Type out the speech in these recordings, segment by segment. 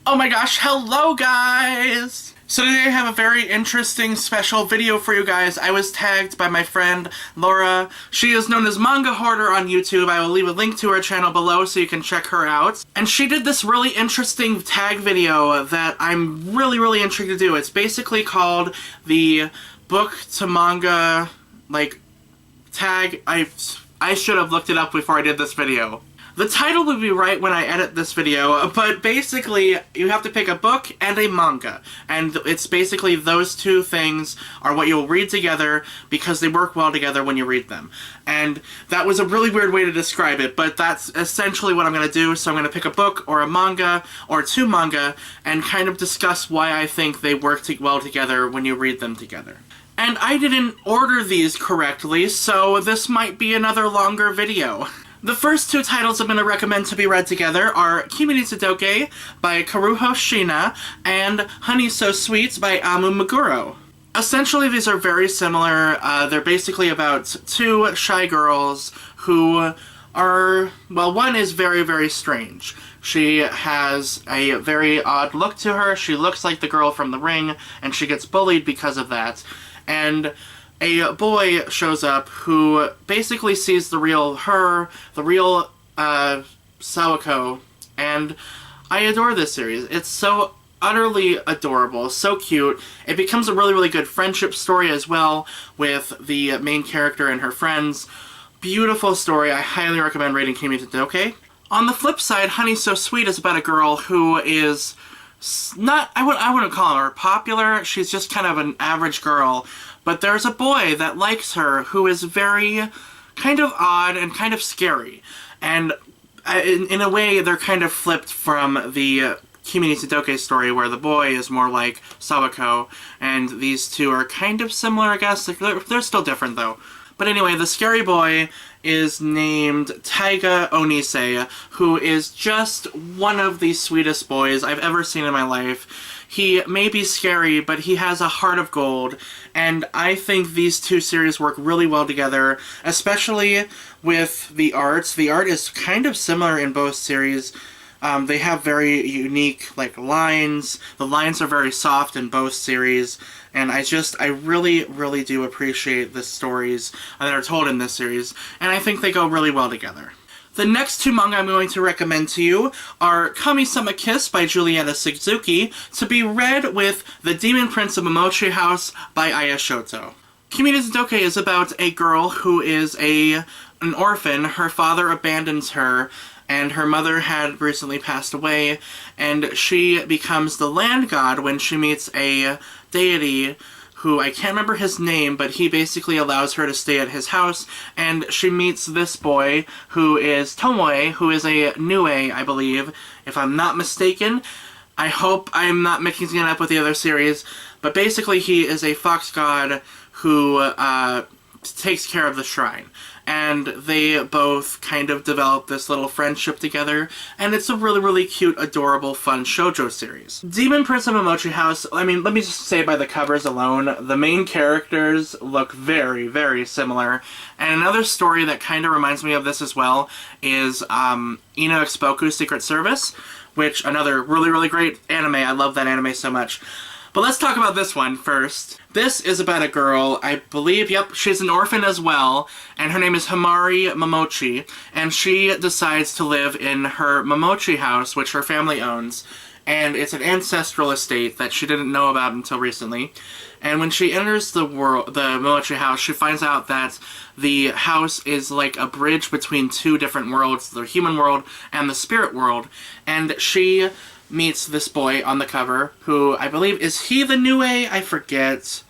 Oh my gosh, hello guys! So today I have a very interesting special video for you guys. I was tagged by my friend Laura. She is known as MangaHoarder on YouTube. I will leave a link to her channel below so you can check her out. And she did this really interesting tag video that I'm really intrigued to do. It's basically called the book to manga, tag. I should have looked it up before I did this video. The title will be right when I edit this video, but basically you have to pick a book and a manga. And it's basically those two things are what you'll read together because they work well together when you read them. And that was a really weird way to describe it, but that's essentially what I'm going to do. So I'm going to pick a book or a manga or two manga and kind of discuss why I think they work well together when you read them together. And I didn't order these correctly, so this might be another longer video. The first two titles I'm going to recommend to be read together are Committees of Doge by Karuho Shina and Honey So Sweet by Amu Meguro. Essentially, these are very similar. They're basically about two shy girls who are, well, one is very strange. She has a very odd look to her. She looks like the girl from The Ring, and she gets bullied because of that. And a boy shows up who basically sees the real her, the real Sawako, and I adore this series. It's so utterly adorable, so cute. It becomes a really good friendship story as well with the main character and her friends. Beautiful story. I highly recommend reading Committees of Doge. On the flip side, Honey So Sweet is about a girl who is not, I wouldn't call her popular. She's just kind of an average girl. But there's a boy that likes her who is very kind of odd and kind of scary. And in a way, they're kind of flipped from the Committees of Doge story where the boy is more like Sawako, and these two are kind of similar, I guess. They're still different, though. But anyway, the scary boy is named Taiga Onise, who is just one of the sweetest boys I've ever seen in my life. He may be scary, but he has a heart of gold, and I think these two series work really well together, especially with the art. The art is kind of similar in both series. They have very unique, lines. The lines are very soft in both series, and I really do appreciate the stories that are told in this series, and I think they go really well together. The next two manga I'm going to recommend to you are Kami-sama Kiss by Juliana Suzuki, to be read with The Demon Prince of Momochi House by Aya Shoto. Committees of Doge is about a girl who is an orphan. Her father abandons her, and her mother had recently passed away, and she becomes the land god when she meets a deity who, I can't remember his name, but he basically allows her to stay at his house, and she meets this boy, who is Tomoe, who is a Nue, I believe, if I'm not mistaken. I hope I'm not mixing it up with the other series, but basically he is a fox god who takes care of the shrine. And they both kind of develop this little friendship together, and it's a really cute, adorable, fun shoujo series. Demon Prince of Momochi House, I mean, let me just say by the covers alone, the main characters look very similar. And another story that kind of reminds me of this as well is Ino Expoku's Secret Service, which, another really great anime. I love that anime so much. But let's talk about this one first. This is about a girl, I believe, yep, she's an orphan as well, and her name is Himari Momochi, and she decides to live in her Momochi house, which her family owns, and it's an ancestral estate that she didn't know about until recently. And when she enters the Momochi house, she finds out that the house is like a bridge between two different worlds, the human world and the spirit world, and she meets this boy on the cover, who I believe, is he the Nue? I forget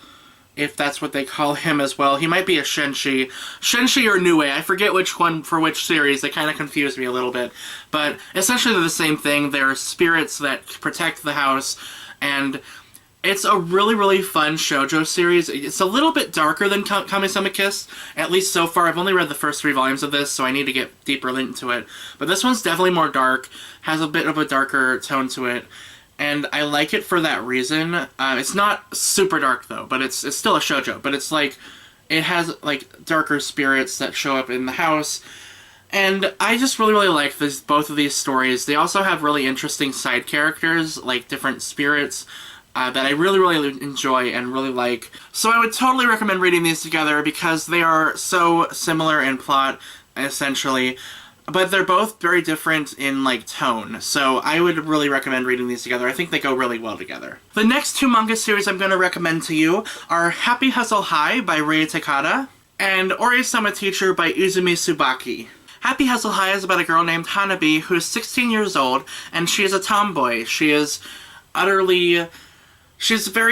if that's what they call him as well. He might be a Shenshi. Shenshi or Nue, I forget which one for which series. They kind of confused me a little bit. But essentially they're the same thing. They're spirits that protect the house, and it's a really fun shoujo series. It's a little bit darker than Kami-sama Kiss, at least so far. I've only read the first 3 volumes of this, so I need to get deeper into it. But this one's definitely more dark, has a bit of a darker tone to it, and I like it for that reason. It's not super dark, though, but it's still a shoujo. But it's it has, darker spirits that show up in the house, And I just really like both of these stories. They also have really interesting side characters, like different spirits, that I really enjoy and really like. So I would totally recommend reading these together because they are so similar in plot, essentially, but they're both very different in, like, tone. So I would really recommend reading these together. I think they go really well together. The next two manga series I'm going to recommend to you are Happy Hustle High by Rei Takada and Ore-sama Teacher by Izumi Tsubaki. Happy Hustle High is about a girl named Hanabi who is 16 years old, and she is a tomboy. She's very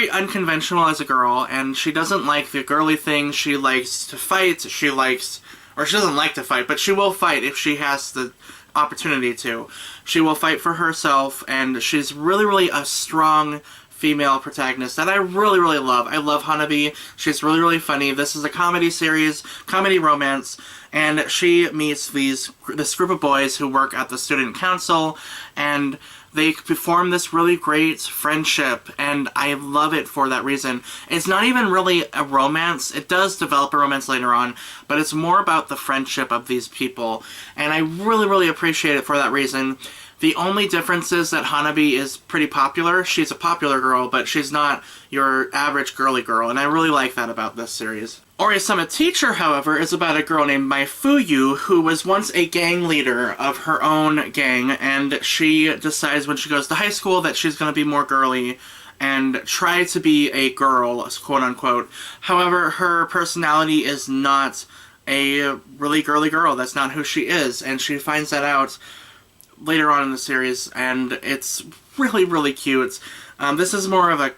unconventional as a girl, and she doesn't like the girly thing. She likes to fight. She doesn't like to fight, but she will fight if she has the opportunity to. She will fight for herself, and she's really a strong female protagonist that I really love. I love Hanabi. She's really funny. This is a comedy series, comedy romance, and she meets this group of boys who work at the student council, and they form this really great friendship, and I love it for that reason. It's not even really a romance. It does develop a romance later on, but it's more about the friendship of these people, and I really appreciate it for that reason. The only difference is that Hanabi is pretty popular. She's a popular girl, but she's not your average girly girl, and I really like that about this series. Ore-sama Teacher, however, is about a girl named Maifuyu who was once a gang leader of her own gang, and she decides when she goes to high school that she's going to be more girly and try to be a girl, quote-unquote. However, her personality is not a really girly girl. That's not who she is, and she finds that out later on in the series, and it's really cute. This is more of a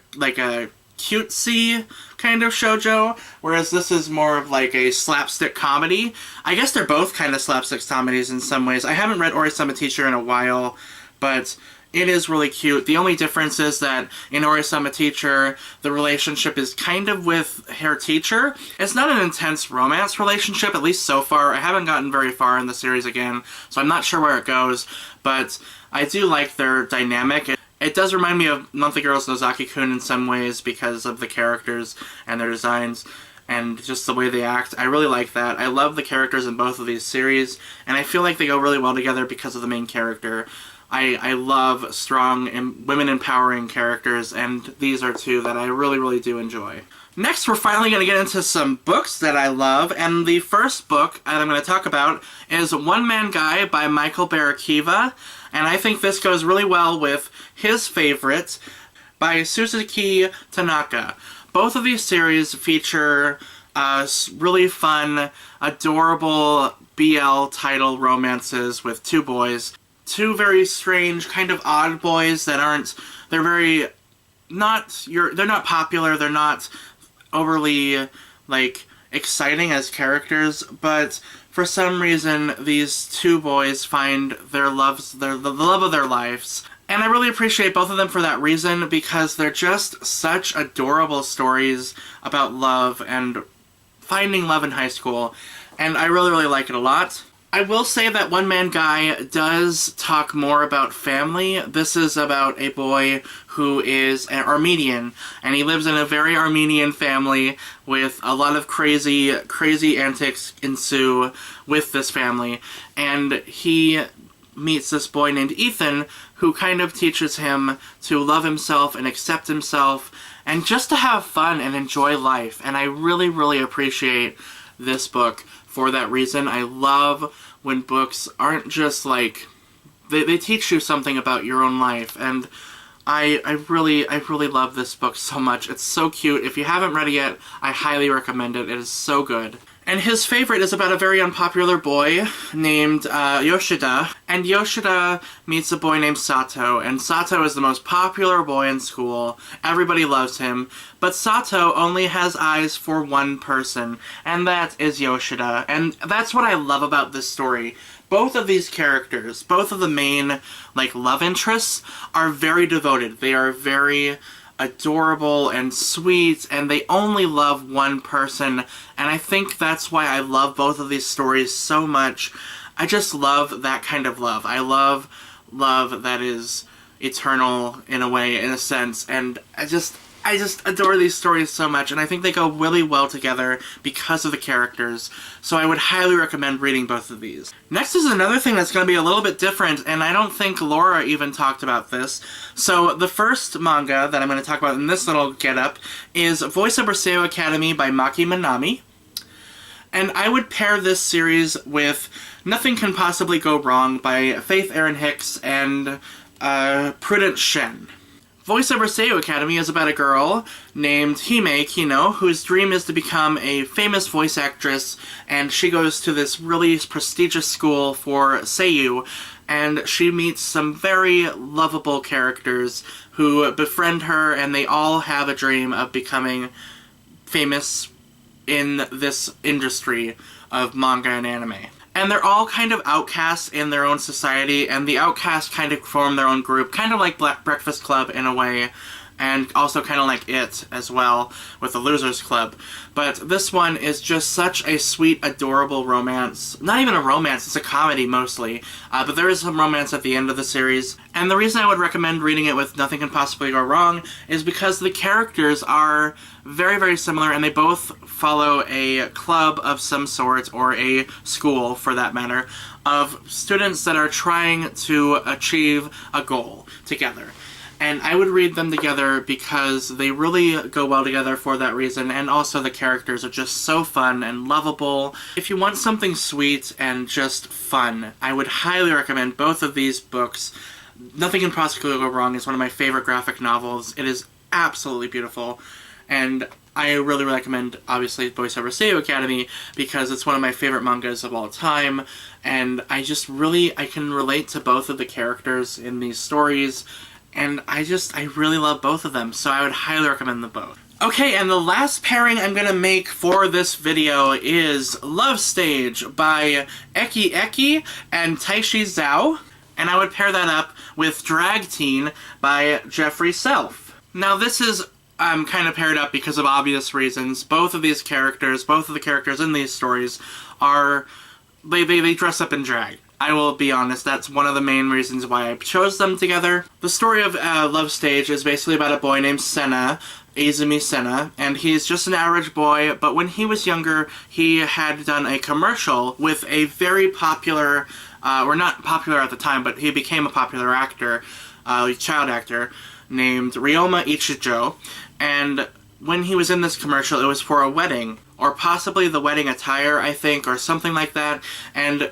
cutesy kind of shoujo, whereas this is more of like a slapstick comedy. I guess they're both kind of slapstick comedies in some ways. I haven't read Ore-sama Teacher in a while, but it is really cute. The only difference is that in Ore-sama Teacher, the relationship is kind of with her teacher. It's not an intense romance relationship, at least so far. I haven't gotten very far in the series again, so I'm not sure where it goes, but I do like their dynamic. It does remind me of Monthly Girls Nozaki-kun in some ways because of the characters and their designs and just the way they act. I really like that. I love the characters in both of these series, and I feel like they go really well together because of the main character. I love strong and women-empowering characters, and these are two that I really do enjoy. Next, we're finally going to get into some books that I love, and the first book that I'm going to talk about is One Man Guy by Michael Barakiva, and I think this goes really well with his favorite by Suzuki Tanaka. Both of these series feature really fun, adorable BL title romances with two boys. Two very strange, kind of odd boys that they're not popular, they're not overly, exciting as characters, but for some reason, these two boys find the love of their lives. And I really appreciate both of them for that reason, because they're just such adorable stories about love and finding love in high school, and I really like it a lot. I will say that One Man Guy does talk more about family. This is about a boy who is an Armenian, and he lives in a very Armenian family with a lot of crazy antics ensue with this family. And he meets this boy named Ethan, who kind of teaches him to love himself and accept himself, and just to have fun and enjoy life. And I really appreciate this book for that reason. I love when books aren't just they teach you something about your own life, and I really love this book so much. It's so cute. If you haven't read it yet, I highly recommend it. It is so good. And his favorite is about a very unpopular boy named Yoshida, and Yoshida meets a boy named Sato, and Sato is the most popular boy in school. Everybody loves him, but Sato only has eyes for one person, and that is Yoshida. And that's what I love about this story. Both of these characters, both of the main, love interests, are very devoted. They are very adorable and sweet, and they only love one person, and I think that's why I love both of these stories so much. I just love that kind of love. I love love that is eternal in a way, in a sense, and I just adore these stories so much, and I think they go really well together because of the characters, so I would highly recommend reading both of these. Next is another thing that's going to be a little bit different, and I don't think Laura even talked about this. So the first manga that I'm going to talk about in this little get-up is Voice of Berserk Academy by Maki Minami. And I would pair this series with Nothing Can Possibly Go Wrong by Faith Erin Hicks and Prudence Shen. Voice of Berserk Academy is about a girl named Hime Kino, whose dream is to become a famous voice actress, and she goes to this really prestigious school for seiyuu, and she meets some very lovable characters who befriend her, and they all have a dream of becoming famous in this industry of manga and anime. And they're all kind of outcasts in their own society, and the outcasts kind of form their own group, kind of like Black Breakfast Club in a way, and also kind of like It as well, with the Losers Club. But this one is just such a sweet, adorable romance. Not even a romance, it's a comedy mostly, but there is some romance at the end of the series. And the reason I would recommend reading it with Nothing Can Possibly Go Wrong is because the characters are very, very similar, and they both follow a club of some sort, or a school for that matter, of students that are trying to achieve a goal together. And I would read them together because they really go well together for that reason, and also the characters are just so fun and lovable. If you want something sweet and just fun, I would highly recommend both of these books. Nothing Can Possibly Go Wrong is one of my favorite graphic novels. It is absolutely beautiful, and I really recommend, obviously, Voice of Berserk Academy because it's one of my favorite mangas of all time, and I can relate to both of the characters in these stories, and I really love both of them, so I would highly recommend them both. Okay, and the last pairing I'm going to make for this video is Love Stage by Eki Eki and Taishi Zhao, and I would pair that up with Drag Teen by Jeffrey Self. Now this is kind of paired up because of obvious reasons. Both of the characters in these stories they dress up in drag. I will be honest, that's one of the main reasons why I chose them together. The story of Love Stage is basically about a boy named Senna, Izumi Senna, and he's just an average boy, but when he was younger, he had done a commercial with a very popular, or not popular at the time, but he became a popular actor, child actor, named Ryoma Ichijo, and when he was in this commercial, it was for a wedding, or possibly the wedding attire, I think, or something like that, and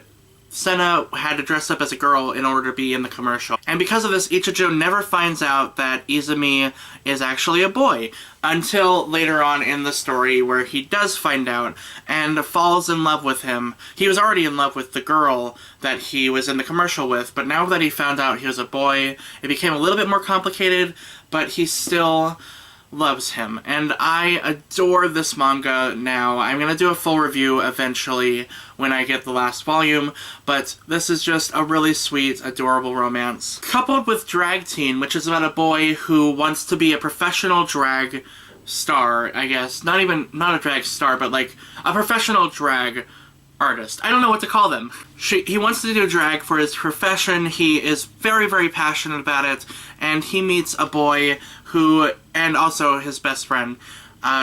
Senna had to dress up as a girl in order to be in the commercial. And because of this, Ichijo never finds out that Izumi is actually a boy, until later on in the story where he does find out and falls in love with him. He was already in love with the girl that he was in the commercial with, but now that he found out he was a boy, it became a little bit more complicated, but he still loves him. And I adore this manga now. I'm gonna do a full review eventually when I get the last volume, but this is just a really sweet, adorable romance. Coupled with Drag Teen, which is about a boy who wants to be a professional drag star, I guess. Not a drag star, but like a professional drag artist. I don't know what to call them. He wants to do drag for his profession. He is very, very passionate about it, and he meets a boy and also his best friend.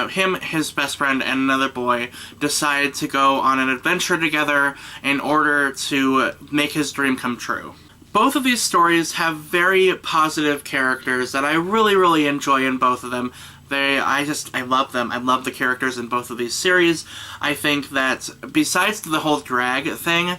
His best friend, and another boy decide to go on an adventure together in order to make his dream come true. Both of these stories have very positive characters that I really, really enjoy in both of them. I love them. I love the characters in both of these series. I think that besides the whole drag thing,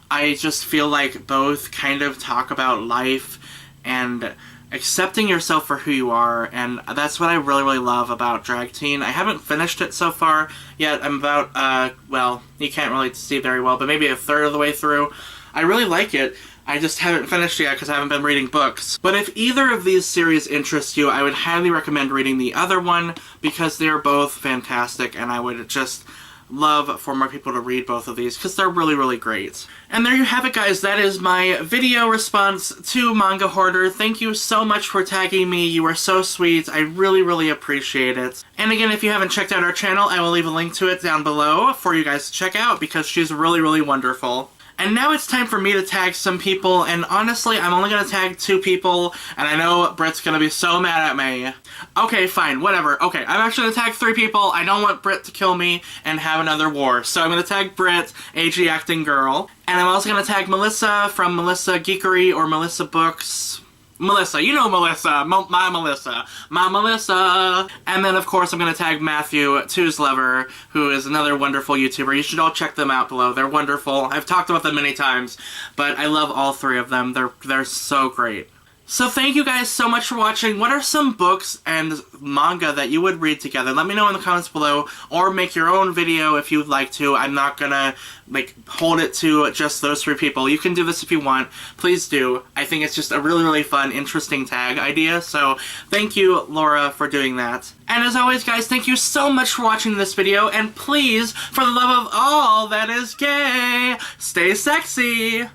I just feel like both kind of talk about life and accepting yourself for who you are, and that's what I really, really love about Drag Teen. I haven't finished it so far yet. I'm about, well, you can't really see very well, but maybe a third of the way through. I really like it. I just haven't finished yet because I haven't been reading books. But if either of these series interest you, I would highly recommend reading the other one because they're both fantastic, and I would just love for more people to read both of these because they're really, really great. And there you have it, guys. That is my video response to MangaHoarder. Thank you so much for tagging me. You are so sweet. I really, really appreciate it. And again, if you haven't checked out our channel, I will leave a link to it down below for you guys to check out because she's really, really wonderful. And now it's time for me to tag some people, and honestly, I'm only gonna tag 2 people, and I know Britt's gonna be so mad at me. Okay, fine, whatever. Okay, I'm actually gonna tag 3 people. I don't want Britt to kill me and have another war. So I'm gonna tag Britt, AG Acting Girl. And I'm also gonna tag Melissa from Melissa Geekery or Melissa Books. Melissa, you know Melissa, my Melissa. And then, of course, I'm going to tag Matthew, Two's Lover, who is another wonderful YouTuber. You should all check them out below. They're wonderful. I've talked about them many times, but I love all 3 of them. They're so great. So thank you guys so much for watching. What are some books and manga that you would read together? Let me know in the comments below, or make your own video if you'd like to. I'm not gonna, like, hold it to just those 3 people. You can do this if you want. Please do. I think it's just a really, really fun, interesting tag idea, so thank you, Laura, for doing that. And as always, guys, thank you so much for watching this video, and please, for the love of all that is gay, stay sexy!